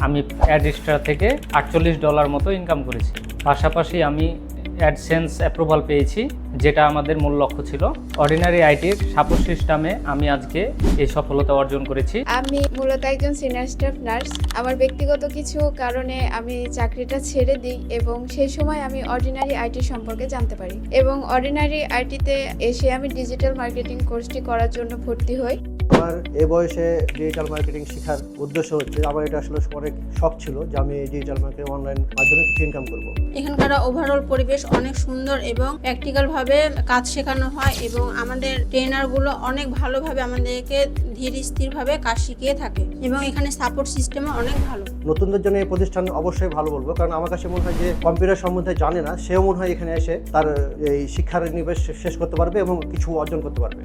আমি অ্যাডস্টার থেকে $48 মতো ইনকাম করেছি। পাশাপাশি আমি অ্যাডসেন্স অ্যাপ্রুভাল পেয়েছি, যেটা আমাদের মূল লক্ষ্য ছিল। অর্ডিনারি আইটির সাপোর্ট সিস্টেমে আমি আজকে এই সফলতা অর্জন করেছি। আমি মূলত একজন সিনিয়র স্টাফ নার্স। আমার ব্যক্তিগত কিছু কারণে আমি চাকরিটা ছেড়ে দিই এবং সেই সময় আমি অর্ডিনারি আইটি সম্পর্কে জানতে পারি এবং অর্ডিনারি আইটিতে এসে আমি ডিজিটাল মার্কেটিং কোর্সটি করার জন্য ভর্তি হই। আমার এই বয়সে ডিজিটাল মার্কেটিং শেখার উদ্দেশ্য হচ্ছে, আমার এটা আসলে অনেক শখ ছিল যে আমি ডিজিটাল মার্কেটিং অনলাইন মাধ্যমে কিছু ইনকাম করব। এখানকার ওভারঅল পরিবেশ অনেক সুন্দর এবং প্র্যাকটিক্যাল ভাবে কাজ শেখানো হয় এবং আমাদের ট্রেনারগুলো অনেক ভালোভাবে আমাদেরকে ধীর স্থিরভাবে কাজ শিখিয়ে থাকে এবং এখানে সাপোর্ট সিস্টেমও অনেক ভালো। নতুনদের জন্য এই প্রতিষ্ঠান অবশ্যই ভালো বলবো, কারণ আমার কাছে মনে হয় যে কম্পিউটার সম্বন্ধে জানে না, সেও মনে হয় এখানে এসে তার এই শিক্ষার নিবেশ শেষ করতে পারবে এবং কিছু অর্জন করতে পারবে।